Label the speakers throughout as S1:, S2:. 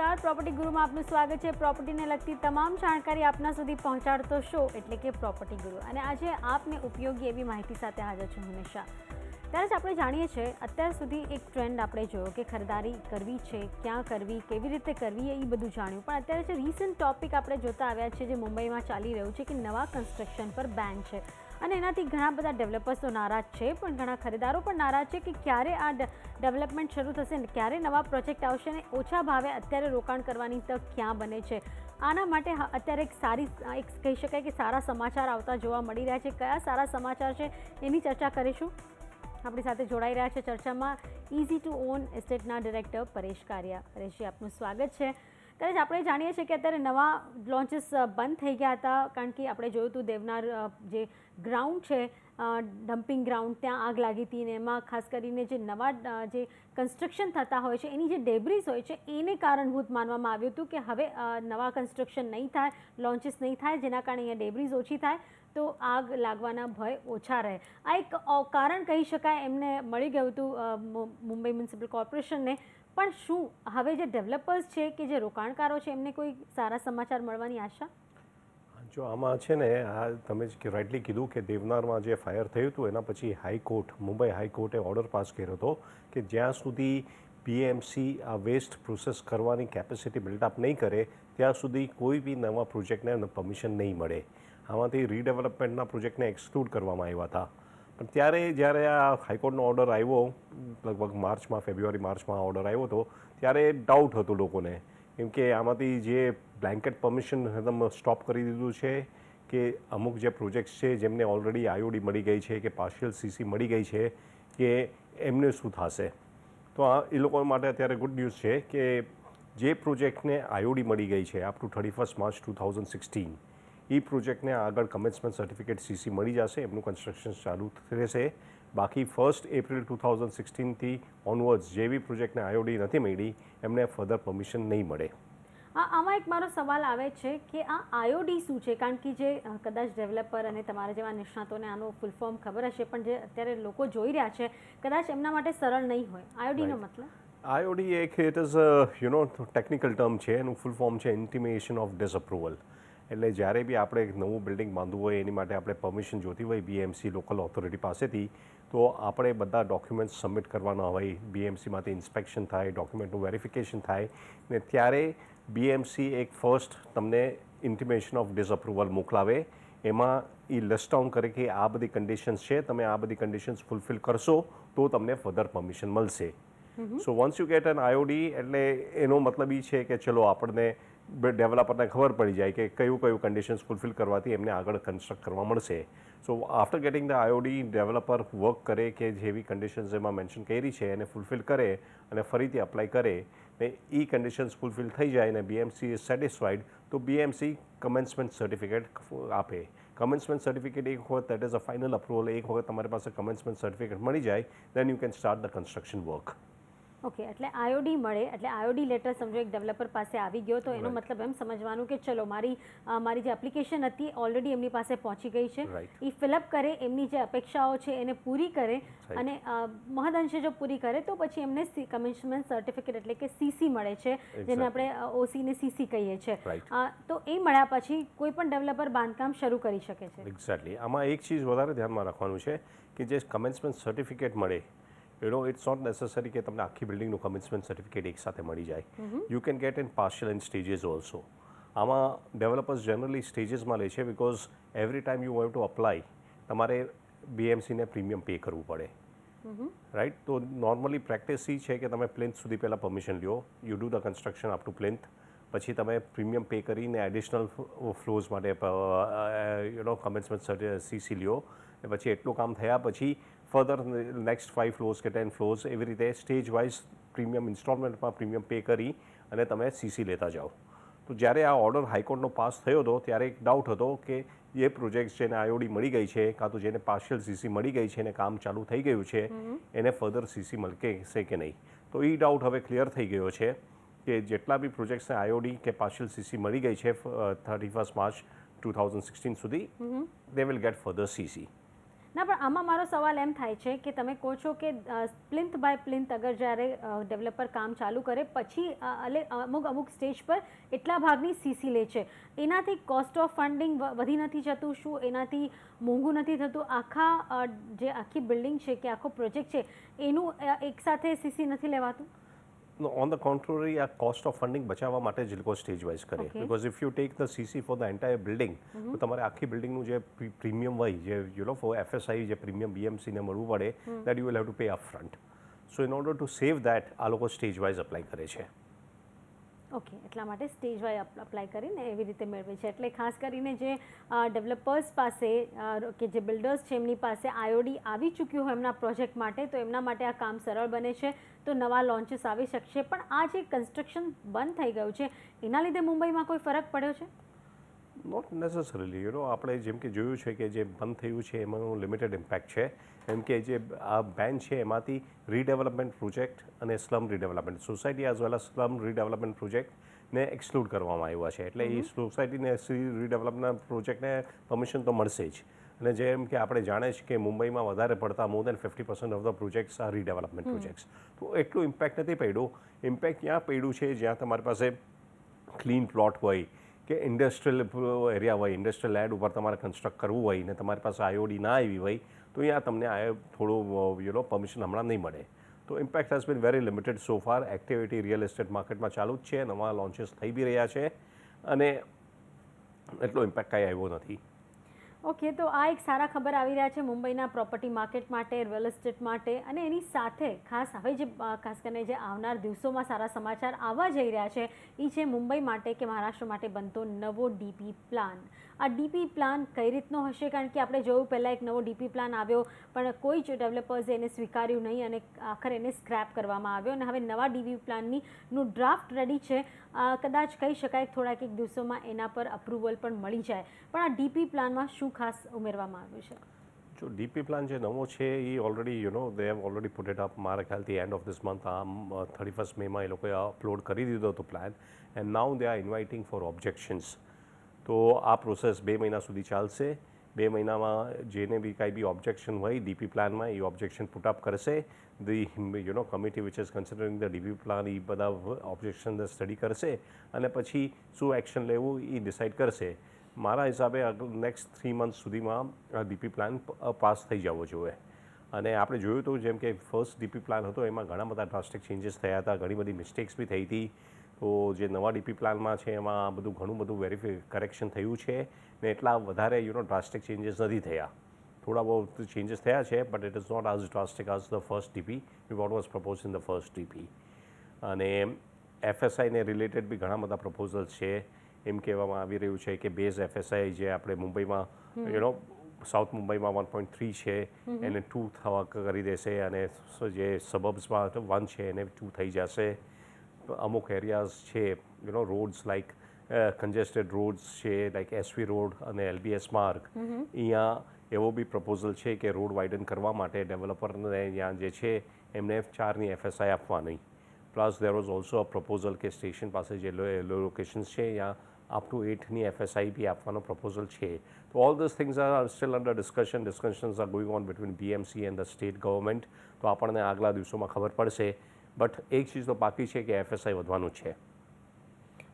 S1: નમસ્કાર, પ્રોપર્ટી ગુરુમાં આપનું સ્વાગત છે। પ્રોપર્ટીને લગતી તમામ જાણકારી આપના સુધી પહોંચાડતો શો એટલે કે પ્રોપર્ટી ગુરુ, અને આજે આપને ઉપયોગી એવી માહિતી સાથે હાજર છું હંમેશા। ત્યારે જ આપણે જાણીએ છીએ અત્યાર સુધી એક ટ્રેન્ડ આપણે જોયો કે ખરીદારી કરવી છે, ક્યાં કરવી, કેવી રીતે કરવી, એ બધું જાણ્યું। પણ અત્યારે જે રિસન્ટ ટોપિક આપણે જોતા આવ્યા છે, જે મુંબઈમાં ચાલી રહ્યું છે કે નવા કન્સ્ટ્રક્શન પર બેન છે, અને એનાથી ઘણા બધા ડેવલપર્સ તો નારાજ છે, પણ ઘણા ખરીદારો પણ નારાજ છે કે ક્યારે આ ડેવલપમેન્ટ શરૂ થશે, ક્યારે નવા પ્રોજેક્ટ આવશે અને ઓછા ભાવે અત્યારે રોકાણ કરવાની તક ક્યાં બને છે। આના માટે અત્યારે એક કહી શકાય કે સારા સમાચાર આવતા જોવા મળી રહ્યા છે। કયા સારા સમાચાર છે એની ચર્ચા કરીશું। આપણી સાથે જોડાઈ રહ્યા છે ચર્ચામાં ઇઝી ટુ ઓન એસ્ટેટના ડિરેક્ટર પરેશ કારિયા। પરેશજી, આપનું સ્વાગત છે। ત્યારે જ આપણે જાણીએ છીએ કે અત્યારે નવા લોન્ચીસ બંધ થઈ ગયા હતા, કારણ કે આપણે જોયું હતું દેવનાર જે ગ્રાઉન્ડ છે, ડમ્પિંગ ગ્રાઉન્ડ, ત્યાં આગ લાગી હતી, ને એમાં ખાસ કરીને જે નવા જે કન્સ્ટ્રક્શન થતા હોય છે એની જે ડેબ્રીઝ હોય છે એને કારણભૂત માનવામાં આવ્યું હતું કે હવે નવા કન્સ્ટ્રક્શન નહીં થાય, લોન્ચીસ નહીં થાય, જેના કારણે અહીંયા ડેબ્રીઝ ઓછી થાય તો આગ લાગવાના ભય ઓછા રહે। આ એક કારણ કહી શકાય એમને મળી ગયું હતું મુંબઈ મ્યુનિસિપલ કોર્પોરેશનને। પણ શું હવે જે ડેવલપર્સ છે કે જે રોકાણકારો છે એમને કોઈ સારા સમાચાર મળવાની આશા?
S2: જો આમાં છે ને, આ તમે જ રાઇટલી કીધું કે દેવનારમાં જે ફાયર થયું હતું એના પછી હાઈકોર્ટ, મુંબઈ હાઈકોર્ટે ઓર્ડર પાસ કર્યો હતો કે જ્યાં સુધી બીએમસી આ વેસ્ટ પ્રોસેસ કરવાની કેપેસિટી બિલ્ડઅપ નહીં કરે ત્યાં સુધી કોઈ બી નવા પ્રોજેક્ટને પરમિશન નહીં મળે। આમાંથી રીડેવલપમેન્ટના પ્રોજેક્ટને એક્સક્લુડ કરવામાં આવ્યા હતા। પણ ત્યારે જ્યારે આ હાઈકોર્ટનો ઓર્ડર આવ્યો, લગભગ ફેબ્રુઆરી માર્ચમાં ઓર્ડર આવ્યો હતો, ત્યારે ડાઉટ હતું લોકોને, કેમ કે આમાંથી જે બ્લેન્કેટ પરમિશન એકદમ સ્ટોપ કરી દીધું છે કે અમુક જે પ્રોજેક્ટ્સ છે જેમને ઓલરેડી આઈઓડી મળી ગઈ છે કે પાર્શિયલ સીસી મળી ગઈ છે, કે એમને શું થશે। તો આ એ લોકો માટે અત્યારે ગુડ ન્યૂઝ છે કે જે પ્રોજેક્ટને આઈઓડી મળી ગઈ છે અપ ટુ 31 માર્ચ 2016, એ પ્રોજેક્ટને આગળ કમેન્સમેન્ટ સર્ટિફિકેટ સીસી મળી જશે, એમનું કન્સ્ટ્રક્શન ચાલુ રહેશે। બાકી 1 એપ્રિલ 2016થી ઓનવર્ડ્સ જે બી પ્રોજેક્ટને આઈઓડી નથી મળી એમને ફર્ધર પરમિશન નહીં મળે।
S1: આમાં એક મારો સવાલ આવે છે કે આ આઈઓડી શું છે? કારણ કે જે કદાચ ડેવલપર અને તમારા જેવા નિષ્ણાતોને આનું ફૂલ ફોર્મ ખબર હશે, પણ જે અત્યારે લોકો જોઈ રહ્યા છે કદાચ એમના માટે સરળ નહીં હોય। આઈઓડીનો મતલબ?
S2: આઈઓડી એક ઇટ ઇઝ ટેકનિકલ ટર્મ છે, એનું ફૂલ ફોર્મ છે ઇન્ટિમેશન ઓફ ડિસઅપ્રુવલ। એટલે જ્યારે બી આપણે એક નવું બિલ્ડિંગ બાંધવું હોય એની માટે આપણે પરમિશન જોતી હોય બીએમસી લોકલ ઓથોરિટી પાસેથી, તો આપણે બધા ડોક્યુમેન્ટ્સ સબમિટ કરવાના હોય, બીએમસીમાંથી ઇન્સ્પેક્શન થાય, ડોક્યુમેન્ટનું વેરિફિકેશન થાય, ને ત્યારે બીએમસી એક ફર્સ્ટ તમને ઇન્ટિમેશન ઓફ ડિસઅપ્રુવલ મોકલાવે। એમાં એ લિસ્ટ ડાઉન કરે કે આ બધી કન્ડિશન્સ છે, તમે આ બધી કન્ડિશન્સ ફૂલફિલ કરશો તો તમને ફર્ધર પરમિશન મળશે। So once you get an IOD, એટલે એનો મતલબ એ છે કે ચલો આપણને ડેવલપરને ખબર પડી જાય કે કયું કન્ડિશન્સ ફૂલફિલ કરવાથી એમને આગળ કન્સ્ટ્રક્ટ કરવા મળશે। So after getting the IOD, developer work કરે કે જેવી કન્ડિશન્સ એમાં મેન્શન કરી છે એને ફૂલફિલ કરે અને ફરીથી અપ્લાય કરે, ને એ કન્ડિશન્સ ફૂલફિલ થઈ જાય અને બીએમસી ઇઝ સેટિસ્ફાઈડ તો બીએમસી કમેન્સમેન્ટ સર્ટિફિકેટ આપે। કમેન્સમેન્ટ સર્ટિફિકેટ એક વખત that is a final approval, એક વખત તમારી પાસે કમેન્સમેન્ટ સર્ટિફિકેટ મળી જાય then you can start the construction work.
S1: Okay, એટલે આઈઓડી મળે એટલે આઈઓડી લેટર સમજો એક ડેવલપર પાસે આવી ગયો તો એનો મતલબ એમ સમજવાનું કે ચલો મારી જે એપ્લિકેશન હતી ઓલરેડી એમની પાસે પહોંચી ગઈ છે, એ ફિલઅપ કરે, એમની જે અપેક્ષાઓ છે એને પૂરી કરે, અને મહદઅંશે જો પૂરી કરે તો પછી એમને કમિશનમેન્ટ સર્ટિફિકેટ એટલે કે સીસી મળે છે, જેને આપણે ઓસીને સીસી કહીએ છીએ। તો એ મળ્યા પછી કોઈ પણ ડેવલપર બાંધકામ શરૂ કરી શકે છે।
S2: એક્ઝેક્ટલી। આમાં એક ચીજ વધારે ધ્યાનમાં રાખવાનું છે કે જે કમેન્સમેન્ટ સર્ટિફિકેટ મળે, ઇટ્સ નોટ નેસેસરી કે તમને આખી બિલ્ડિંગનું કમેન્સમેન્ટ સર્ટિફિકેટ એક સાથે મળી જાય। You can get in partial and stages also. આમાં ડેવલપર્સ જનરલી સ્ટેજીસમાં લે છે because every time you have to apply તમારે બીએમસીને પ્રીમિયમ પે કરવું પડે, રાઈટ। તો નોર્મલી પ્રેક્ટિસ એ છે કે તમે પ્લિન્થ સુધી પહેલાં પરમિશન લ્યો, you do the construction up to plinth, પછી તમે પ્રીમિયમ પે કરીને એડિશનલ ફ્લોર્સ માટે કમેન્સમેન્ટ સીસી લ્યો, અને પછી એટલું કામ થયા પછી ફર્ધર નેક્સ્ટ 5 ફ્લોર્સ કે 10 ફ્લોર્સ એવી રીતે સ્ટેજ વાઇઝ પ્રીમિયમ ઇન્સ્ટોલમેન્ટમાં પ્રીમિયમ પે કરી અને તમે સીસી લેતા જાઓ। તો જ્યારે આ ઓર્ડર હાઈકોર્ટનો પાસ થયો હતો ત્યારે એક ડાઉટ હતો કે જે પ્રોજેક્ટ જેને આઈઓડી મળી ગઈ છે કાં તો જેને પાર્શિયલ સીસી મળી ગઈ છે અને કામ ચાલુ થઈ ગયું છે એને ફર્ધર સીસી મળશે કે નહીં। તો એ ડાઉટ હવે ક્લિયર થઈ ગયો છે કે જેટલા બી પ્રોજેક્ટ્સને આઈઓડી કે પાર્શિયલ સીસી મળી ગઈ છે 31 માર્ચ 2016 સુધી, they will get further CC.
S1: ના, પણ આમાં મારો સવાલ એમ થાય છે કે તમે કહો છો કે પ્લિન્થ બાય પ્લિન્થ અગર જ્યારે ડેવલપર કામ ચાલુ કરે પછી અમુક સ્ટેજ પર એટલા ભાગની સીસી લે છે, એનાથી કોસ્ટ ઓફ ફંડિંગ વધી નથી જતું? શું એનાથી મોંઘું નથી થતું? જે આખી બિલ્ડિંગ છે કે આખો પ્રોજેક્ટ છે એનું એકસાથે સીસી નથી લેવાતું?
S2: ઓન ધ કોન્ટ્રરી, આ કોસ્ટ ઓફ ફંડિંગ બચાવવા માટે જ લોકો સ્ટેજ વાઇઝ કરે.
S1: Okay.
S2: Because if you take the CC for the entire building, તો તમારે આખી બિલ્ડિંગનું જે પ્રીમિયમ હોય, જે ફોર એફએસઆઈ જે પ્રીમિયમ બીએમસીને મળવું પડે, that you will have to pay up front. So in order to save that, આ લોકો સ્ટેજ વાઇઝ અપ્લાય કરે છે.
S1: ઓકે, એટલા માટે સ્ટેજ વાઇઝ અપ્લાય કરીને એવી રીતે મેળવે છે. એટલે ખાસ કરીને જે ડેવલપર્સ પાસે કે જે બિલ્ડર્સ છે એમની પાસે આઈઓડી આવી ચૂક્યું હોય એમના પ્રોજેક્ટ માટે, તો એમના માટે આ કામ સરળ બને છે, તો નવા લોન્ચીસ આવી શકશે. પણ આ જે કન્સ્ટ્રક્શન બંધ થઈ ગયું છે એના લીધે મુંબઈમાં કોઈ ફરક પડ્યો છે?
S2: Not necessarily. આપણે જેમ કે જોયું છે કે જે બંધ થયું છે એમાંનું લિમિટેડ ઇમ્પેક્ટ છે. એમ કે જે આ બેન છે એમાંથી રીડેવલપમેન્ટ પ્રોજેક્ટ અને slum redevelopment society as well as slum redevelopment પ્રોજેક્ટને એક્સક્લુડ કરવામાં આવ્યા છે. એટલે એ સોસાયટીને રીડેવલપમેન્ટ પ્રોજેક્ટને પરમિશન તો મળશે જ. અને જેમ કે આપણે જાણીએ છીએ કે મુંબઈમાં વધારે પડતા મોર દેન 50% ઓફ ધ પ્રોજેક્ટ્સ આ રીડેવલપમેન્ટ પ્રોજેક્ટ્સ. તો એટલું ઇમ્પેક્ટ નથી પડ્યું. ઇમ્પેક્ટ ત્યાં પડ્યું છે જ્યાં તમારી પાસે ક્લીન પ્લોટ હોય કે ઇન્ડસ્ટ્રીયલ એરિયા હોય, ઇન્ડસ્ટ્રીયલ લેન્ડ ઉપર તમારે કન્સ્ટ્રક્ટ કરવું હોય ને તમારી પાસે આઈઓડી ના આવી હોય, તો અહીંયા તમને થોડું પરમિશન હમણાં નહીં મળે. તો impact has been very limited so far. Activity real estate માર્કેટમાં ચાલુ જ છે, નવા લોન્ચીસ થઈ બી રહ્યા છે અને એટલો ઇમ્પેક્ટ કાંઈ આવ્યો નથી.
S1: ઓકે, તો આ એક સારા ખબર આવી રહ્યા છે મુંબઈના પ્રોપર્ટી માર્કેટ માટે, રિયલ એસ્ટેટ માટે. અને એની સાથે ખાસ કરીને જે આવનાર દિવસોમાં સારા સમાચાર આવવા જઈ રહ્યા છે એ છે મુંબઈ માટે કે મહારાષ્ટ્ર માટે બનતો નવો ડીપી પ્લાન. આ ડીપી પ્લાન કઈ રીતનો હશે? કારણ કે આપણે જોયું પહેલાં એક નવો ડીપી પ્લાન આવ્યો પણ કોઈ જ ડેવલપર્સે એને સ્વીકાર્યું નહીં અને આખરે એને સ્ક્રેપ કરવામાં આવ્યો. અને હવે નવા ડીપી પ્લાનનું ડ્રાફ્ટ રેડી છે. કદાચ કહી શકાય થોડાક એક દિવસોમાં એના પર અપ્રુવલ પણ મળી જાય. પણ આ ડીપી પ્લાનમાં શું ખાસ ઉમેરવામાં આવ્યું છે?
S2: જો ડીપી પ્લાન જે નવો છે એ already they have already put it up. મારા ખ્યાલથી એન્ડ ઓફ ધીસ મંથ, 31 મેમાં એ લોકોએ અપલોડ કરી દીધો હતો plan. And now they are inviting for objections. તો આ પ્રોસેસ 2 મહિના સુધી ચાલશે. 2 મહિનામાં જેને બી કાંઈ બી ઓબ્જેક્શન હોય ડીપી પ્લાનમાં એ ઓબ્જેક્શન પુટઅપ કરશે. The committee which is considering the DP plan એ બધા ઓબ્જેક્શનને સ્ટડી કરશે અને પછી શું એક્શન લેવું એ ડિસાઇડ કરશે. મારા હિસાબે નેક્સ્ટ 3 મંથ સુધીમાં આ ડીપી પ્લાન પાસ થઈ જવો જોઈએ. અને આપણે જોયું હતું જેમ કે ફર્સ્ટ ડીપી પ્લાન હતો એમાં ઘણા બધા ડ્રાસ્ટિક ચેન્જીસ થયા હતા, ઘણી બધી મિસ્ટેક્સ બી થઈ હતી. તો જે નવા ડીપી પ્લાનમાં છે એમાં ઘણું બધું કરેક્શન થયું છે ને એટલા વધારે ડ્રાસ્ટિક ચેન્જીસ નથી થયા. થોડા બહુ ચેન્જીસ થયા છે but it is not as drastic as the first DP what was propose in the first DP. અને એફએસઆઈને રિલેટેડ બી ઘણા બધા પ્રપોઝલ્સ છે. એમ કહેવામાં આવી રહ્યું છે કે બેઝ એફએસઆઈ જે આપણે મુંબઈમાં સાઉથ મુંબઈમાં 1.3 છે એને 2 થવા કરી દેશે અને જે સબર્બ્સમાં 1 છે એને 2 થઈ જશે. અમુક એરિયાઝ છે રોડ્સ લાઇક કન્જેસ્ટેડ રોડ્સ છે લાઇક એસવી રોડ અને એલબીએસ માર્ગ, અહીંયા એવો બી પ્રપોઝલ છે કે રોડ વાઇડન કરવા માટે ડેવલપરને અહીંયા જે છે એમને 4ની એફએસઆઈ આપવાની. Plus there was also a proposal કે સ્ટેશન પાસે જે લોકેશન્સ છે ત્યાં અપ ટુ 8ની એફએસઆઈ બી આપવાનો પ્રપોઝલ છે. તો all this things are still under discussions are going on between BMC and the state government. તો આપણને આગલા દિવસોમાં ખબર પડશે. બટ એક ચીજ તો બાકી છે કે એફએસઆઈ વધવાનું છે.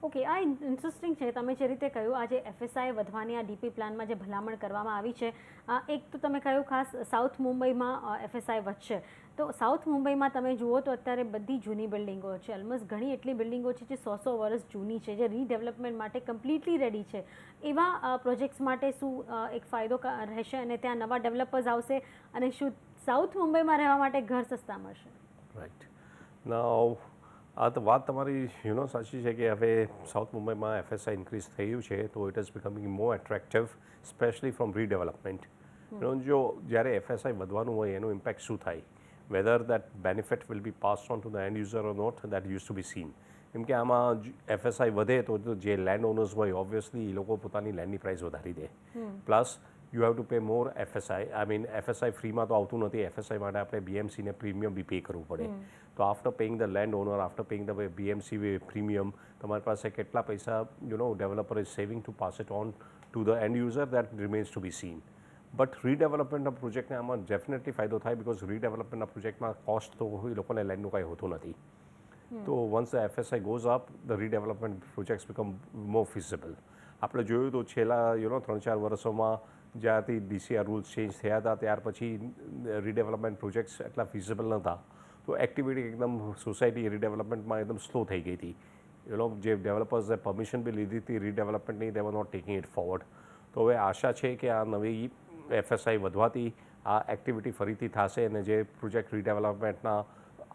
S1: ઓકે, આ ઇન્ટરેસ્ટિંગ છે. તમે જે રીતે કહ્યું આ જે એફએસઆઈ વધવાની આ ડીપી પ્લાનમાં જે ભલામણ કરવામાં આવી છે, એક તો તમે કહ્યું ખાસ સાઉથ મુંબઈમાં એફએસઆઈ વધશે. તો સાઉથ મુંબઈમાં તમે જુઓ તો અત્યારે બધી જૂની બિલ્ડિંગો છે, ઓલમોસ્ટ ઘણી એટલી બિલ્ડિંગો છે જે 100 વર્ષ જૂની છે, જે રીડેવલપમેન્ટ માટે કમ્પ્લીટલી રેડી છે. એવા પ્રોજેક્ટ્સ માટે શું એક ફાયદો રહેશે અને ત્યાં નવા ડેવલપર્સ આવશે અને શું સાઉથ મુંબઈમાં રહેવા માટે ઘર સસ્તા મળશે?
S2: રાઈટ. નાઉ આ તો વાત તમારી સાચી છે કે હવે સાઉથ મુંબઈમાં એફએસઆઈ ઇન્ક્રીઝ થયું છે તો it is becoming more attractive specially from redevelopment. જો જ્યારે એફએસઆઈ વધવાનું હોય એનું ઇમ્પેક્ટ શું થાય, whether that benefit will be passed on to the end user or not, that used to be seen. કેમ કે આમાં એફએસઆઈ વધે તો જે લેન્ડ ઓનર્સ હોય ઓબ્વિયસલી એ લોકો પોતાની લેન્ડની પ્રાઇસ વધારી દે. Plus you have to pay more FSI. FSI ફ્રીમાં તો આવતું નથી. એફએસઆઈ માટે આપણે બીએમસીને પ્રીમિયમ બી પે કરવું પડે. તો after paying the land owner, after paying the BMC premium, તમારી પાસે કેટલા પૈસા developer is saving to pass it on to the end user, that remains to be seen. But રીડેવલપમેન્ટના પ્રોજેક્ટને આમાં ડેફિનેટલી ફાયદો થાય બિકોઝ રીડેવલપમેન્ટના પ્રોજેક્ટમાં કોસ્ટ તો એ લોકોને લેન્ડનું કાંઈ હોતું નથી. તો once the FSI goes up the redevelopment projects become more feasible. આપણે જોયું તો છેલ્લા 3-4 વર્ષોમાં જ્યારથી DCR રૂલ્સ ચેન્જ થયા હતા ત્યાર પછી રીડેવલપમેન્ટ પ્રોજેક્ટ્સ એટલા ફિઝિબલ નહોતા. તો એક્ટિવિટી એકદમ સોસાયટી રીડેવલપમેન્ટમાં એકદમ સ્લો થઈ ગઈ હતી. જે ડેવલપર્સે પરમિશન બી લીધી હતી રીડેવલપમેન્ટની they were not taking it forward. તો હવે આશા છે કે આ નવી FSI વધવાથી આ એક્ટિવિટી ફરીથી થશે અને જે પ્રોજેક્ટ રીડેવલપમેન્ટના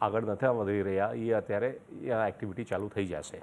S2: આગળ નથી વધી રહ્યા એ અત્યારે આ એક્ટિવિટી ચાલુ થઈ જશે.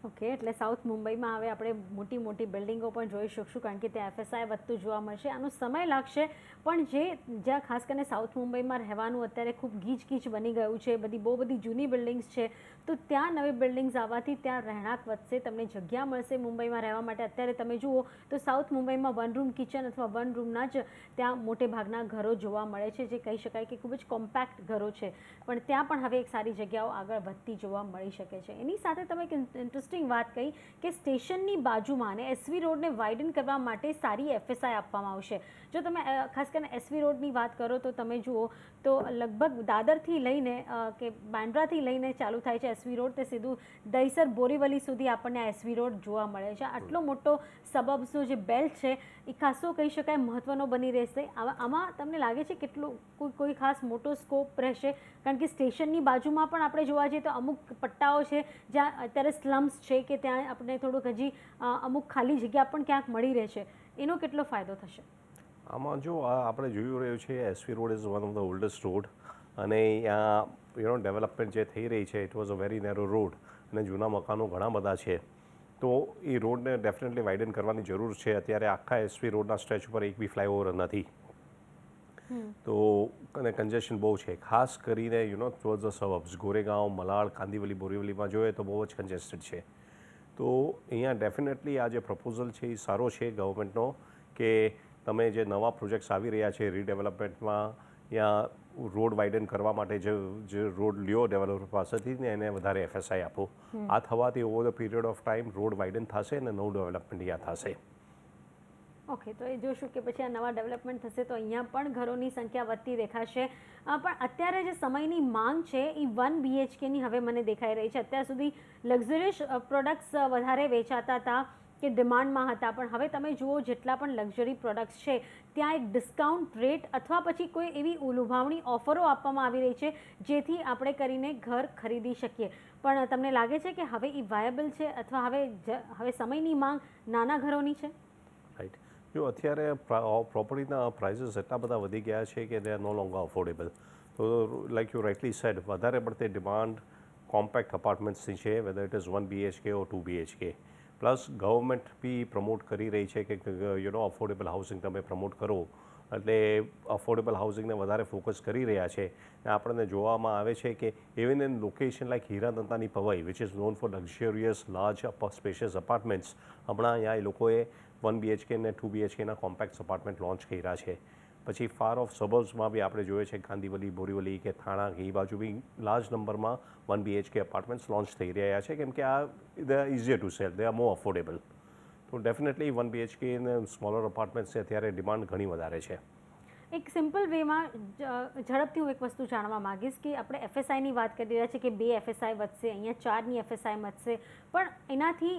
S1: ઓકે, એટલે સાઉથ મુંબઈમાં હવે આપણે મોટી મોટી બિલ્ડિંગો પણ જોઈ શકશું કારણ કે ત્યાં FSI વધતું જોવા મળશે. આનો સમય લાગશે પણ જ્યાં ખાસ કરીને સાઉથ મુંબઈમાં રહેવાનું અત્યારે ખૂબ ગીચ ગીચ બની ગયું છે, બહુ બધી જૂની બિલ્ડિંગ્સ છે, તો ત્યાં નવી બિલ્ડિંગ્સ આવવાથી ત્યાં રહેણાંક વધશે, તમને જગ્યા મળશે મુંબઈમાં રહેવા માટે. અત્યારે તમે જુઓ તો સાઉથ મુંબઈમાં 1 રૂમ કિચન અથવા 1 રૂમના જ ત્યાં મોટે ભાગના ઘરો જોવા મળે છે, જે કહી શકાય કે ખૂબ જ કોમ્પેક્ટ ઘરો છે. પણ ત્યાં પણ હવે એક સારી જગ્યાઓ આગળ વધતી જોવા મળી શકે છે. એની સાથે તમે એક ઇન્ટરેસ્ટિંગ વાત કહી કે સ્ટેશનની બાજુમાં અને SV રોડને વાઇડન કરવા માટે સારી FSI આપવામાં આવશે. જો તમે ખાસ કરીને SV રોડની વાત કરો તો તમે જુઓ તો લગભગ દાદરથી લઈને કે બાંદ્રાથી લઈને ચાલુ થાય છે SV રોડ, તે સીધું દહીસર બોરીવલી સુધી આપણને આ SV રોડ જોવા મળે છે. આટલો મોટો સબર્બ્સનો જે બેલ્ટ છે એ ખાસો કહી શકાય મહત્ત્વનો બની રહેશે. આમાં તમને લાગે છે કેટલું કોઈ ખાસ મોટો સ્કોપ રહેશે? કારણ કે સ્ટેશનની બાજુમાં પણ આપણે જોવા જઈએ તો અમુક પટ્ટાઓ છે જ્યાં અત્યારે સ્લમ્સ છે કે ત્યાં આપણે થોડુંક હજી અમુક ખાલી જગ્યા પણ ક્યાંક મળી રહેશે. એનો કેટલો ફાયદો થશે?
S2: આમાં જો આપણે જોઈ રહ્યું છે SV road is one of the oldest road અને અહીંયા ડેવલપમેન્ટ જે થઈ રહી છે it was a very narrow road અને જૂના મકાનો ઘણા બધા છે. તો એ રોડને ડેફિનેટલી વાઇડન કરવાની જરૂર છે. અત્યારે આખા SV રોડના સ્ટ્રેચ ઉપર એક બી ફ્લાયઓવર નથી. તો અને કન્જેશન બહુ છે, ખાસ કરીને ટુવર્ડ્સ ધ સબર્બ્સ ગોરેગાંવ, મલાડ, કાંદિવલી, બોરીવલીમાં જોઈએ તો બહુ જ કન્જેસ્ટેડ છે. તો અહીંયા ડેફિનેટલી આ જે પ્રપોઝલ છે એ સારો છે ગવર્મેન્ટનો કે તમે જે નવા પ્રોજેક્ટ્સ આવી રહ્યા છે રીડેવલપમેન્ટમાં ત્યાં રોડ વાઇડન કરવા માટે જે રોડ લ્યો ડેવલપર પાસેથી ને એને વધારે FSI આપો. આ થવાથી over the period of time road widen થશે અને નવું ડેવલપમેન્ટ અહીંયા થશે.
S1: ઓકે, તો એ જોશું કે પછી આ નવા ડેવલપમેન્ટ થશે તો અહીંયા પણ ઘરોની સંખ્યા વધતી દેખાશે. પણ અત્યારે જે સમયની માંગ છે એ 1 BHKની હવે મને દેખાઈ રહી છે. અત્યાર સુધી લક્ઝરિયસ પ્રોડક્ટ્સ વધારે વેચાતા હતા કે ડિમાન્ડમાં હતા, પણ હવે તમે જુઓ જેટલા પણ લક્ઝરી પ્રોડક્ટ્સ છે ત્યાં એક ડિસ્કાઉન્ટ રેટ અથવા પછી કોઈ એવી લુભાવણી ઓફરો આપવામાં આવી રહી છે જેથી આપણે કરીને ઘર ખરીદી શકીએ. પણ તમને લાગે છે કે હવે એ વાયબલ છે અથવા હવે સમયની માંગ નાના ઘરોની છે?
S2: રાઈટ. જો અત્યારે પ્રોપર્ટીના પ્રાઇસીસ એટલા બધા વધી ગયા છે કે they are no longer affordable. તો લાઈક યુ રાઇટલી સેડ વધારે પડતી ડિમાન્ડ કોમ્પેક્ટ અપાર્ટમેન્ટ્સની છે, whether it is 1 BHK or 2 BHK. Plus government બી પ્રમોટ કરી રહી છે કે અફોર્ડેબલ હાઉસિંગ તમે પ્રમોટ કરો એટલે અફોર્ડેબલ હાઉસિંગને વધારે ફોકસ કરી રહ્યા છે. આપણને જોવામાં આવે છે કે ઇવન ઇન લોકેશન લાઈક હીરાદંતાની Powai which is known for luxurious large spacious apartments, હમણાં અહીંયા એ લોકોએ 1 BHK અને 2 BHKના કોમ્પેક્ટ અપાર્ટમેન્ટ લોન્ચ કર્યા છે. પછી ફાર ઓફ સબર્બ્સમાં બી આપણે જોઈએ છે કાંદિવલી, બોરીવલી કે થાણા કે એ બાજુ બી લાર્જ નંબરમાં 1 BHK અપાર્ટમેન્ટ્સ લોન્ચ થઈ રહ્યા છે કેમ કે આ they are easier to sell, they are more affordable. તો ડેફિનેટલી 1 BHK અને સ્મોલર અપાર્ટમેન્ટ્સ અત્યારે ડિમાન્ડ ઘણી વધારે છે.
S1: એક સિમ્પલ વેમાં ઝડપથી હું એક વસ્તુ જાણવા માગીશ કે આપણે FSIની વાત કરી રહ્યા છીએ કે 2 FSI વધશે, અહીંયા 4ની FSI વધશે, પણ એનાથી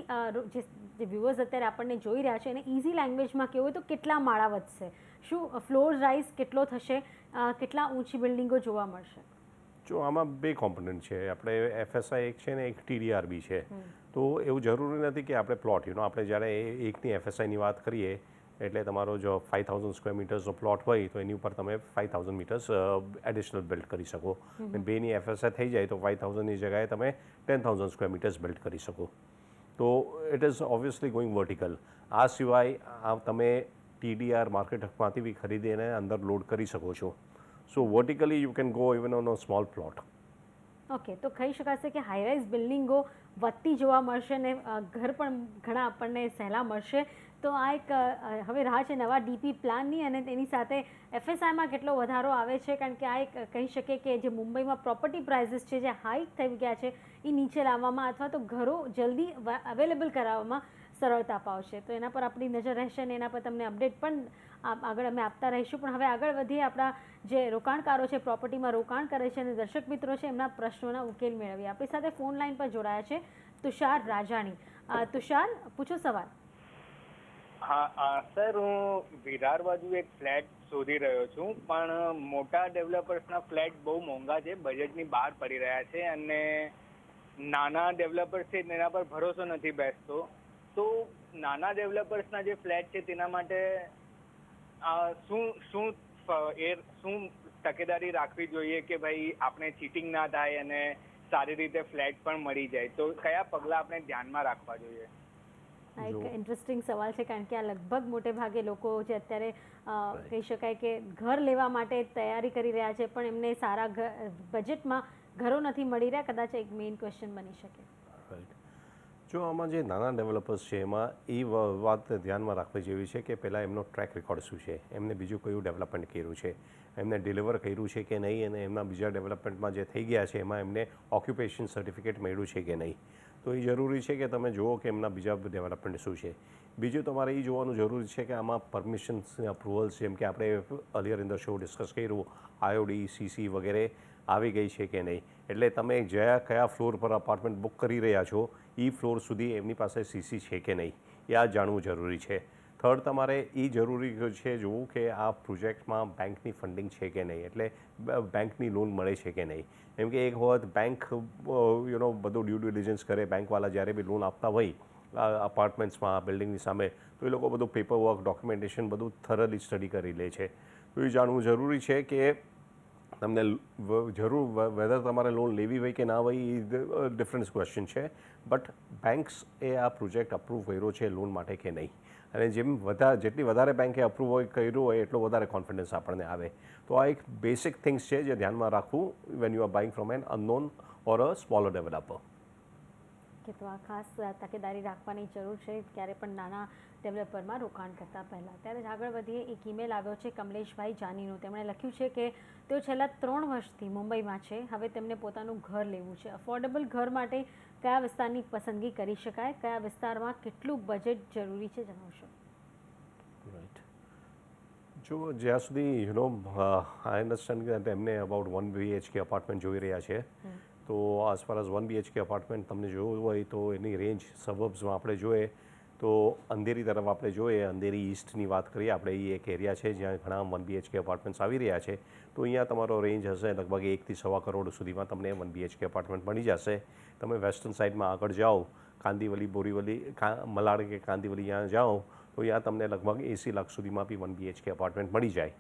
S1: જે વ્યુઅર્સ અત્યારે આપણને જોઈ રહ્યા છે એને ઇઝી લેંગ્વેજમાં કહેવું હોય તો કેટલા માળા વધશે? શું ફ્લોર રાઇઝ કેટલો થશે? કેટલા ઊંચી બિલ્ડિંગો જોવા મળશે?
S2: જો આમાં 2 કોમ્પોનન્ટ છે. આપણે FSI એક છે ને એક TDR બી છે. તો એવું જરૂરી નથી કે આપણે પ્લોટ આપણે જ્યારે એકની FSIની વાત કરીએ એટલે તમારો જો 5000 સ્ક્વેર મીટર્સનો પ્લોટ હોય તો એની ઉપર તમે 5000 મીટર્સ એડિશનલ બિલ્ડ કરી શકો. અને 2ની FSI થઈ જાય તો 5000ની જગ્યાએ તમે 10000 સ્ક્વેર મીટર્સ બિલ્ડ કરી શકો. તો it is obviously going vertical. આ સિવાય તમે TDR માર્કેટમાંથી બી ખરીદીને અંદર લોડ કરી શકો છો. So vertically you can go even on a small plot.
S1: Okay, તો કહી શકાશે કે હાઈરાઇઝ બિલ્ડિંગો વધતી જોવા મળશે ને ઘર પણ ઘણા આપણને સહેલા મળશે. તો આ એક હવે રાહ છે નવા DP પ્લાનની અને તેની સાથે FSIમાં કેટલો વધારો આવે છે, કારણ કે આ એક કહી શકીએ કે જે મુંબઈમાં પ્રોપર્ટી પ્રાઇસીસ છે જે હાઈ થઈ ગયા છે એ નીચે લાવવામાં અથવા તો ઘરો જલ્દી અવેલેબલ કરાવવામાં સરળતા પાવશે. તો એના પર આપણી નજર રહેશે અને એના પર તમને અપડેટ પણ આગળ અમે આપતા રહીશું. પણ હવે આગળ વધીએ, આપણા જે રોકાણકારો છે, પ્રોપર્ટીમાં રોકાણ કરે છે અને દર્શક મિત્રો છે, એમના પ્રશ્નોના ઉકેલ મેળવીએ. આપણી સાથે ફોન લાઈન પર જોડાયા છે તુષાર રાજાણી. તુષાર, પૂછો સવાલ.
S3: હા સર, હું વિરાર બાજુ એક ફ્લેટ શોધી રહ્યો છું, પણ મોટા ડેવલપર્સના ફ્લેટ બહુ મોંઘા છે, બજેટની બહાર પડી રહ્યા છે, અને નાના ડેવલપર્સ છે તેના પર ભરોસો નથી બેસતો. તો નાના ડેવલપર્સના જે ફ્લેટ છે તેના માટે શું તકેદારી રાખવી જોઈએ કે ભાઈ આપણે ચીટિંગ ના થાય અને સારી રીતે ફ્લેટ પણ મળી જાય? તો કયા પગલાં આપણે ધ્યાનમાં રાખવા જોઈએ?
S1: આ એક ઇન્ટરેસ્ટિંગ સવાલ છે, કારણ કે આ લગભગ મોટે ભાગે લોકો જે અત્યારે કહી શકાય કે ઘર લેવા માટે તૈયારી કરી રહ્યા છે, પણ એમને સારા બજેટમાં ઘરો નથી મળી રહ્યા. કદાચ એક મેઇન ક્વેશ્ચન બની શકે.
S2: રાઈટ. જો આમાં જે નાના ડેવલપર્સ છે એમાં એ વાત ધ્યાનમાં રાખવી જેવી છે કે પહેલાં એમનો ટ્રેક રેકોર્ડ શું છે, એમને બીજું કયું ડેવલપમેન્ટ કર્યું છે, એમને ડિલિવર કર્યું છે કે નહીં, અને એમના બીજા ડેવલપમેન્ટમાં જે થઈ ગયા છે એમાં એમને ઓક્યુપેશન સર્ટિફિકેટ મળ્યું છે કે નહીં. તો એ જરૂરી છે કે તમે જુઓ કે એમના બીજા ડેવલપમેન્ટ શું છે. બીજું તમારે એ જોવાનું જરૂરી છે કે આમાં પરમિશન્સ અપ્રુવલ્સ, જેમ કે આપણે earlier in the show discuss કર્યું, આઈઓડી, સીસી વગેરે આવી ગઈ છે કે નહીં. એટલે તમે કયા ફ્લોર પર અપાર્ટમેન્ટ બુક કરી રહ્યા છો એ ફ્લોર સુધી એમની પાસે સીસી છે કે નહીં, એ આ જાણવું જરૂરી છે. થર્ડ, તમારે એ જરૂરી છે જોવું કે આ પ્રોજેક્ટમાં બેંકની ફંડિંગ છે કે નહીં, એટલે બેંકની લોન મળે છે કે નહીં. કેમ કે એક વખત બેંક બધું ડ્યુ ડિલિજન્સ કરે, બેંકવાળા જ્યારે બી લોન આપતા હોય અપાર્ટમેન્ટ્સમાં, બિલ્ડિંગની સામે, તો એ લોકો બધું પેપર વર્ક, ડોક્યુમેન્ટેશન બધું થરલી સ્ટડી કરી લે છે. તો એ જાણવું જરૂરી છે કે તમને વેધર તમારે લોન લેવી હોય કે ના હોય એ ડિફરન્સ ક્વેશ્ચન છે, બટ બેંક્સ એ આ પ્રોજેક્ટ અપ્રૂવ કર્યો છે લોન માટે કે નહીં. અને જેટલી વધારે બેંકે અપ્રૂવ કર્યું હોય એટલો વધારે કોન્ફિડન્સ આપણને આવે. તો આ એક બેસિક થિંગ્સ છે જે ધ્યાનમાં રાખવું when you are buying from an unknown or a smaller developer.
S1: કે તો આ ખાસ તકેદારી રાખવાની જરૂર છે ક્યારે પણ નાના ડેવલપરમાં રોકાણ કરતાં પહેલાં. ત્યારે જ આગળ વધીએ, એક ઈમેલ આવ્યો છે કમલેશભાઈ જાનીનો. તેમણે લખ્યું છે કે તેઓ છેલ્લા 3 વર્ષથી મુંબઈમાં છે. હવે તેમને પોતાનું ઘર લેવું છે. અફોર્ડેબલ ઘર માટે કયા વિસ્તારની પસંદગી કરી શકાય, કયા વિસ્તારમાં કેટલું બજેટ જરૂરી છે, જણાવશો?
S2: રાઈટ. જો જ્યાં સુધી આઈ અન્ડરસ્ટેન્ડ કે એમને અબાઉટ 1 BHK અપાર્ટમેન્ટ જોઈ રહ્યા છે, તો આઝ ફાર એઝ 1 BHK અપાર્ટમેન્ટ તમને જોવું હોય તો એની રેન્જ સબર્બ્સમાં આપણે જોઈએ તો અંધેરી તરફ આપણે જોઈએ, અંધેરી ઈસ્ટની વાત કરીએ આપણે, એ એક એરિયા છે જ્યાં ઘણા 1 BHK અપાર્ટમેન્ટ્સ આવી રહ્યા છે. તો અહીંયા તમારો રેન્જ હશે લગભગ 1 થી સવા કરોડ સુધીમાં તમને 1 BHK અપાર્ટમેન્ટ મળી જશે. તમે વેસ્ટર્ન સાઇડમાં આગળ જાઓ, કાંદીવલી, બોરીવલી, મલાડ કે કાંદીવલી ત્યાં જાઓ તો ત્યાં તમને લગભગ 80 લાખ સુધીમાં બી 1 BHK અપાર્ટમેન્ટ મળી જાય.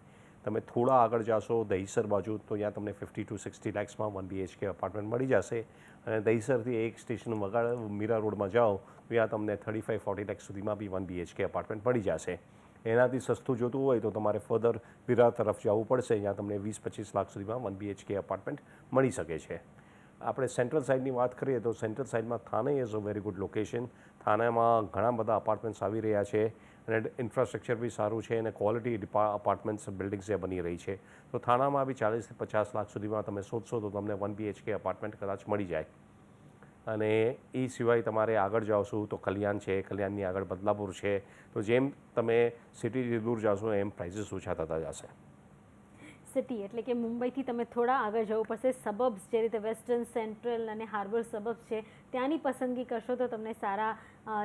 S2: તમે થોડા આગળ જાશો દહીસર બાજુ તો ત્યાં તમને 50 to 60 લાખ્સમાં 1 BHK અપાર્ટમેન્ટ મળી જશે. અને દહીસરથી એક સ્ટેશન વગાડ મીરા રોડમાં જાઓ તો ત્યાં તમને 35-40 લાખ સુધીમાં બી 1 BHK અપાર્ટમેન્ટ મળી જશે. એનાથી સસ્તું જોતું હોય તો તમારે ફર્ધર વિરાર તરફ જવું પડશે, જ્યાં તમને 20-25 લાખ સુધીમાં 1 BHK અપાર્ટમેન્ટ મળી શકે છે. આપણે સેન્ટ્રલ સાઇડની વાત કરીએ તો સેન્ટ્રલ સાઇડમાં Thane is a very good location. થાનેમાં ઘણા બધા અપાર્ટમેન્ટ્સ આવી રહ્યા છે અને ઇન્ફ્રાસ્ટ્રક્ચર બી સારું છે અને ક્વોલિટી અપાર્ટમેન્ટ્સ બિલ્ડિંગ્સ જે બની રહી છે. તો થાનામાં બી 40 થી 50 લાખ સુધીમાં તમે શોધશો તો તમને 1 BHK અપાર્ટમેન્ટ કદાચ મળી જાય. અને એ સિવાય તમારે આગળ જાઓશું તો કલ્યાણ છે, કલ્યાણની આગળ બદલાપુર છે. તો જેમ તમે સિટીથી દૂર જાશો એમ પ્રાઇસીસ ઓછા થતા જશે.
S1: સિટી એટલે કે મુંબઈથી તમે થોડા આગળ જવું પડશે. સબર્બ્સ જે રીતે વેસ્ટર્ન, સેન્ટ્રલ અને હાર્બર સબર્બ્સ છે ત્યાંની પસંદગી કરશો તો તમને સારા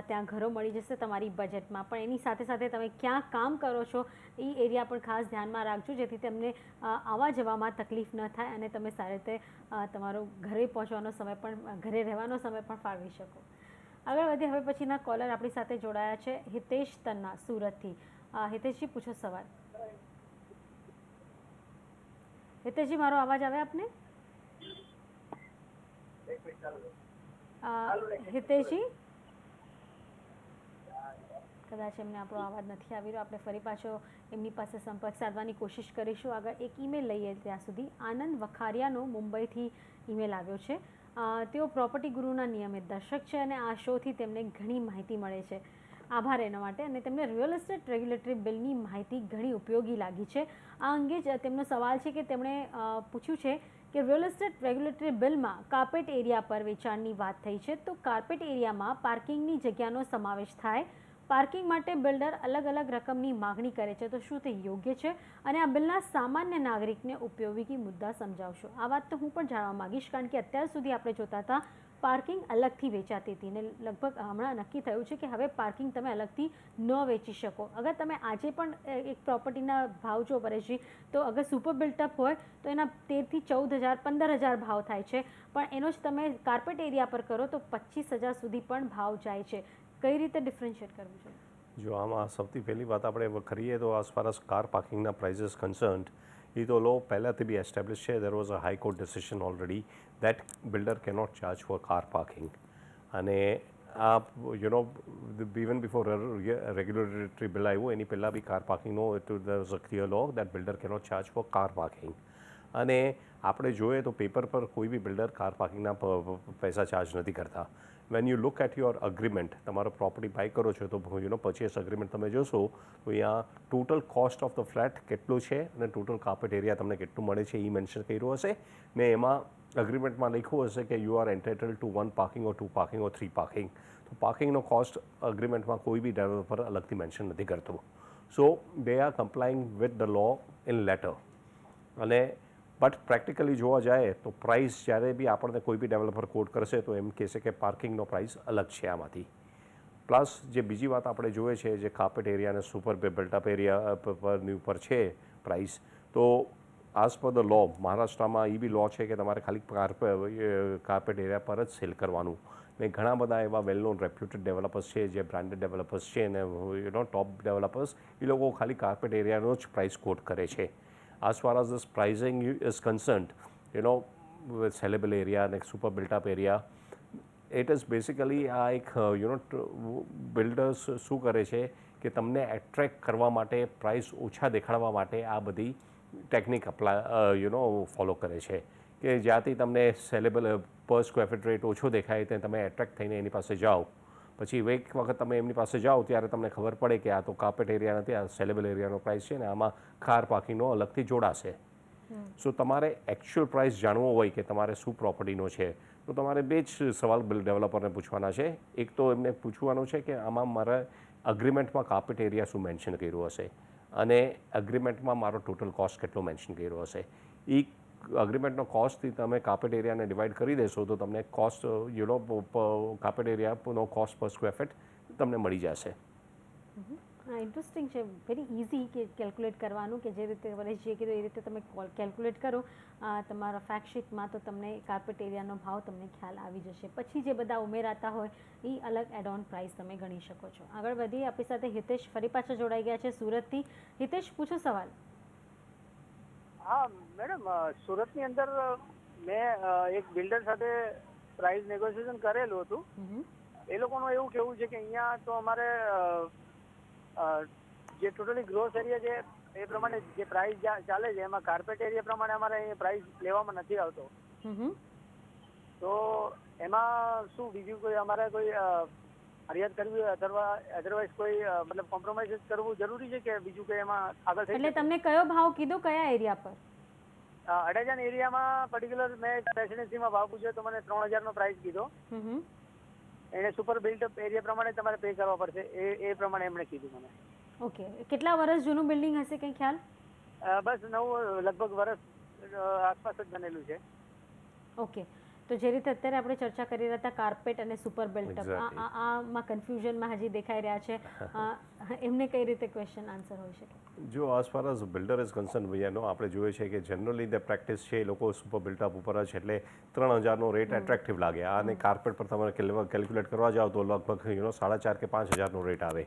S1: ત્યાં ઘરો મળી જશે તમારી બજેટમાં. પણ એની સાથે સાથે તમે ક્યાં કામ કરો છો એ એરિયા પણ ખાસ ધ્યાનમાં રાખજો, જેથી તમને આવવા જવામાં તકલીફ ન થાય અને તમે સારી રીતે તમારો ઘરે પહોંચવાનો સમય પણ, ઘરે રહેવાનો સમય પણ ફાળવી શકો. આગળ વધીએ, હવે પછીના કોલર આપણી સાથે જોડાયા છે હિતેશ તન્ના સુરતથી. હિતેશજી, પૂછો સવાલ. હિતેશજી, મારો અવાજ આવે આપને? હિતેશજી, કદાચ એમને આપણો અવાજ નથી આવી રહ્યો. આપણે ફરી પાછો એમની પાસે સંપર્ક સાધવાની કોશિશ કરીશું. આગળ એક ઈમેલ લઈએ ત્યાં સુધી. આનંદ વખારિયાનો મુંબઈથી ઈમેલ આવ્યો છે. તેઓ પ્રોપર્ટી ગુરુના નિયમિત દર્શક છે અને આ શોથી તેમને ઘણી માહિતી મળે છે. આભાર એના માટે. અને તેમને રિયલ એસ્ટેટ રેગ્યુલેટરી બિલની માહિતી ઘણી ઉપયોગી લાગી છે. આ અંગે જ તેમનો સવાલ છે કે તેમણે પૂછ્યું છે કે રિયલ એસ્ટેટ રેગ્યુલેટરી બિલમાં કાર્પેટ એરિયા પર વેચાણની વાત થઈ છે, તો કાર્પેટ એરિયામાં પાર્કિંગની જગ્યાનો સમાવેશ થાય, પાર્કિંગ માટે બિલ્ડર અલગ અલગ રકમની માગણી કરે છે, તો શું તે યોગ્ય છે? અને આ બિલના સામાન્ય નાગરિકને ઉપયોગી મુદ્દા સમજાવશો. આ વાત તો હું પણ જાણવા માંગીશ, કારણ કે અત્યાર સુધી આપણે જોતા હતા પાર્કિંગ અલગથી વેચાતી હતી ને લગભગ હમણાં નક્કી થયું છે કે હવે પાર્કિંગ તમે અલગથી ન વેચી શકો. અગર તમે આજે પણ એક પ્રોપર્ટીના ભાવ જો પરેશજી, તો અગર સુપર બિલ્ટઅપ હોય તો એના 13,000 થી 14,000 15,000 ભાવ થાય છે, પણ એનો જ તમે કાર્પેટ એરિયા પર કરો તો 25,000 સુધી પણ ભાવ જાય છે. કઈ રીતે ડિફરન્શિએટ કરવું જોઈએ?
S2: જો આમાં સૌથી પહેલી વાત આપણે કરીએ તો as far as કાર પાર્કિંગના પ્રાઇઝીસ કન્સર્ન્ડ, એ તો લો પહેલાંથી બી એસ્ટાબ્લિશ છે. There was a high court decision already that builder cannot charge for car parking. અને આ ઇવન બિફોર રેગ્યુલેટરી બિલ આવ્યું એની પહેલાં બી કાર પાર્કિંગનો it was a clear law that builder cannot charge for car parking. અને આપણે જોઈએ તો પેપર પર કોઈ બી બિલ્ડર કાર પાર્કિંગના પૈસા ચાર્જ નથી કરતા. When you look at your agreement, તમારો પ્રોપર્ટી બાય કરો છો તો પરચેસ અગ્રીમેન્ટ તમે જોશો તો અહીંયા total cost of the flat કેટલું છે અને ટોટલ કાર્પેટ એરિયા તમને કેટલું મળે છે એ મેન્શન કર્યું હશે. ને એમાં અગ્રીમેન્ટમાં લખ્યું હશે કે you are entitled to 1 parking or 2 parking or 3 parking. તો પાર્કિંગનો કોસ્ટ અગ્રીમેન્ટમાં કોઈ બી ડેવલપર અલગથી મેન્શન નથી કરતું. So they are complying with the law in letter. અને બટ પ્રેક્ટિકલી જોવા જાય તો પ્રાઇસ જ્યારે બી આપણને કોઈ બી ડેવલપર કોટ કરશે તો એમ કહેશે કે પાર્કિંગનો પ્રાઇસ અલગ છે આમાંથી. પ્લસ જે બીજી વાત આપણે જોઈએ છે જે કાર્પેટ એરિયા અને સુપર બિલ્ટઅપ એરિયા પરની ઉપર છે પ્રાઇસ, તો આઝ પર ધ લો મહારાષ્ટ્રમાં એ બી લો છે કે તમારે ખાલી કાર્પેટ એરિયા પર જ સેલ કરવાનું. ને ઘણા બધા એવા વેલ નોન રેપ્યુટેડ ડેવલપર્સ છે, જે બ્રાન્ડેડ ડેવલપર્સ છે અને ટોપ ડેવલપર્સ, એ લોકો ખાલી કાર્પેટ એરિયાનો જ પ્રાઇસ કોટ કરે છે. As far as this pricing is concerned, with sellable area and super built up area, it is basically આ એક બિલ્ડર્સ શું કરે છે કે તમને એટ્રેક્ટ કરવા માટે, પ્રાઇસ ઓછા દેખાડવા માટે આ બધી ટેકનિક ફોલો કરે છે કે જ્યાંથી તમને સેલેબલ પર સ્ક્વેર ફીટ રેટ ઓછો દેખાય ત્યાં તમે એટ્રેક્ટ થઈને એની પાસે જાઓ. પછી એક વખત તમે એમની પાસે જાઓ ત્યારે તમને ખબર પડે કે આ તો કાર્પેટ એરિયા નથી, આ સેલેબલ એરિયાનો પ્રાઇસ છે ને આમાં કાર પાર્કિંગનો અલગથી જોડાશે. સો તમારે એકચ્યુઅલ પ્રાઇસ જાણવો હોય કે તમારે શું પ્રોપર્ટીનો છે તો તમારે બે જ સવાલ ડેવલપરને પૂછવાના છે. એક તો એમને પૂછવાનું છે કે આમાં મારા અગ્રીમેન્ટમાં કાર્પેટ એરિયા શું મેન્શન કર્યું હશે અને અગ્રીમેન્ટમાં મારો ટોટલ કોસ્ટ કેટલો મેન્શન કર્યો હશે. એ અગ્રીમેન્ટનો કોસ્ટથી તમે કાર્પેટ એરિયાને ડિવાઈડ કરી દેશો તો તમને કોસ્ટ કાર્પેટ એરિયાનો કોસ્ટ પર સ્ક્વેર ફીટ તમને મળી જશે.
S1: ઇન્ટરેસ્ટિંગ છે, વેરી ઇઝી કે કેલ્ક્યુલેટ કરવાનું, કે જે રીતે પરેશજીએ કીધું એ રીતે તમે કેલ્ક્યુલેટ કરો તમારા ફેક્ટ શીટમાં તો તમને કાર્પેટ એરિયાનો ભાવ તમને ખ્યાલ આવી જશે. પછી જે બધા ઉમેરાતા હોય એ અલગ એડ ઓન પ્રાઇસ તમે ગણી શકો છો. આગળ વધીએ, આપણી સાથે હિતેશ ફરી પાછા જોડાઈ ગયા છે સુરતથી. હિતેશ, પૂછો સવાલ.
S4: હા મેડમ, સુરતની અંદર મેં એક બિલ્ડર સાથે પ્રાઇસ નેગોશિએશન કરેલું હતું. એ લોકોનું એવું કેવું છે કે અહીંયા તો અમારે જે ટોટલી ગ્રોસ એરિયા છે એ પ્રમાણે જે પ્રાઇસ ચાલે છે એમાં કાર્પેટ એરિયા પ્રમાણે અમારે પ્રાઇસ લેવામાં નથી આવતો. તો એમાં શું બીજું કોઈ અમારે કોઈ ફરિયાદ કરવી અથવા અધરવાઇઝ કોઈ મતલબ કોમ્પ્રોમાઇઝ કરવું જરૂરી છે કે બીજું કંઈ એમાં આગળ થઈ?
S1: એટલે તમને કયો ભાવ કીધો, કયા એરિયા પર?
S4: અડાજણ એરિયામાં પર્ટિક્યુલર મેં રેસિડેન્સીમાં ભાવ પૂછ્યો તો મને 3,000નો પ્રાઇસ કીધો. એને સુપર બિલ્ટ એરિયા પ્રમાણે તમારે પે કરવા પડશે એ પ્રમાણે એમણે કીધું મને.
S1: ઓકે, કેટલા વર્ષ જૂનું બિલ્ડિંગ હશે, કંઈ ખ્યાલ?
S4: બસ લગભગ વર્ષ આસપાસ જ બનેલું છે.
S1: ઓકે, તો જે રીતે અત્યારે આપણે ચર્ચા કરી રહ્યા હતા કાર્પેટ અને સુપર બિલ્ટઅપ, આમાં કન્ફ્યુઝનમાં હજી દેખાઈ રહ્યા છે, એમને કઈ રીતે ક્વેશ્ચન આન્સર હોઈ શકે?
S2: જો as far as builder is concern ભૈયાનો આપણે જોઈએ છે કે જનરલી ધ પ્રેક્ટિસ છે એ લોકો સુપર બિલ્ટઅપ ઉપર જ, એટલે 3,000નો રેટ એટ્રેક્ટિવ લાગે. અને કાર્પેટ પર તમારે કેલ્ક્યુલેટ કરવા જાઓ તો લગભગ 4,500 કે 5,000નો રેટ આવે.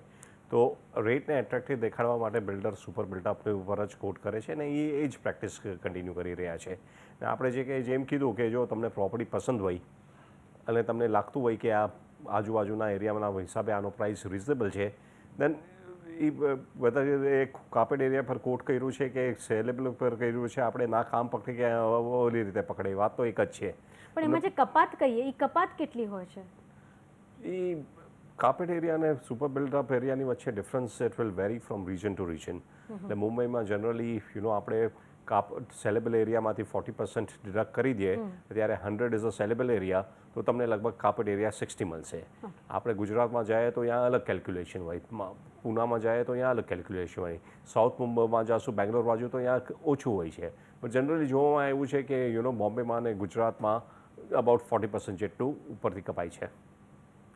S2: તો રેટને એટ્રેક્ટિવ દેખાડવા માટે બિલ્ડર સુપર બિલ્ટઅપની ઉપર જ કોટ કરે છે અને એ જ પ્રેક્ટિસ કન્ટિન્યુ કરી રહ્યા છે. ને આપણે જેમ કીધું કે જો તમને પ્રોપર્ટી પસંદ હોય અને તમને લાગતું હોય કે આ આજુબાજુના એરિયાના હિસાબે આનો પ્રાઇસ રિઝનેબલ છે, દેન એ બધા એક કાર્પેટ એરિયા પર કોટ કર્યું છે કે સેલેબલ પર કર્યું છે, આપણે ના કામ પકડે કે ઓલી રીતે પકડે, વાત તો એક જ છે.
S1: પણ એમાં જે કપાત કહીએ એ કપાત કેટલી હોય છે?
S2: એ કાર્પેટ એરિયા અને સુપર બિલ્ટઅપ એરિયાની વચ્ચે difference it will vary from region to region. એટલે મુંબઈમાં જનરલી આપણે સેલેબલ એરિયામાંથી 40% ડિડક્ટ કરી દઈએ ત્યારે 100 ઇઝ અ સેલેબલ એરિયા, તો તમને લગભગ કાપડ એરિયા 60 મળશે. આપણે ગુજરાતમાં જાય તો ત્યાં અલગ કેલ્ક્યુલેશન હોય, પૂનામાં જાય તો ત્યાં અલગ કેલ્ક્યુલેશન હોય, સાઉથ મુંબઈમાં જશું બેંગ્લોર બાજુ તો ત્યાં ઓછું હોય છે. પણ જનરલી જોવામાં એવું છે કે બોમ્બેમાં અને ગુજરાતમાં અબાઉટ 40% જેટલું ઉપરથી કપાય છે.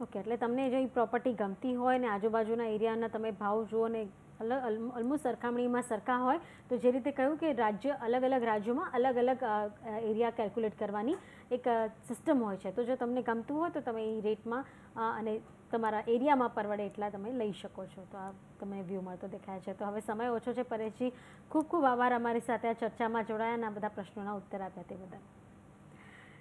S1: ઓકે, એટલે તમને જો એ પ્રોપર્ટી ગમતી હોય ને આજુબાજુના એરિયાના તમે ભાવ જુઓ ને ઓલમોસ્ટ સરખામણીમાં સરખા હોય તો જે રીતે કહ્યું કે અલગ અલગ રાજ્યોમાં અલગ અલગ એરિયા કેલ્ક્યુલેટ કરવાની એક સિસ્ટમ હોય છે. તો જો તમને ગમતું હોય તો તમે એ રેટમાં અને તમારા એરિયામાં પરવડે એટલા તમે લઈ શકો છો. તો આ તમને વ્યૂ મળતો દેખાય છે. તો હવે સમય ઓછો છે પરેશજી, ખૂબ ખૂબ આભાર અમારી સાથે આ ચર્ચામાં જોડાયા અને આ બધા પ્રશ્નોના ઉત્તર આપ્યા તે બદલ.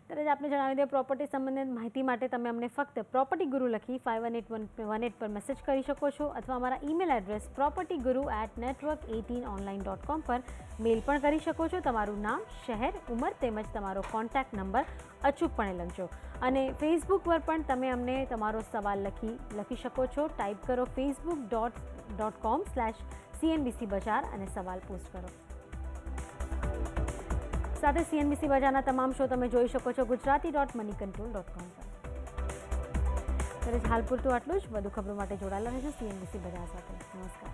S1: ત્યારે જ આપણે જણાવી દઈએ પ્રોપર્ટી સંબંધિત માહિતી માટે તમે અમને ફક્ત પ્રોપર્ટી ગુરુ લખી 518118 પર મેસેજ કરી શકો છો અથવા અમારા ઈમેલ એડ્રેસ propertyguru@network18online.com પર મેલ પણ કરી શકો છો. તમારું નામ, શહેર, ઉંમર તેમજ તમારો કોન્ટેક્ટ નંબર અચૂકપણે લખજો. અને ફેસબુક પર પણ તમે અમને તમારો સવાલ લખી શકો છો. ટાઈપ કરો facebook.com/CNBC બજાર અને સવાલ પોસ્ટ કરો. સાથે CNBC બજારના તમામ શો તમે જોઈ શકો છો gujarati.moneycontrol.com પર. ત્યારે હાલ પૂરતું આટલું જ. વધુ ખબરો માટે જોડાયેલા રહેજો CNBC બજાર સાથે. નમસ્કાર.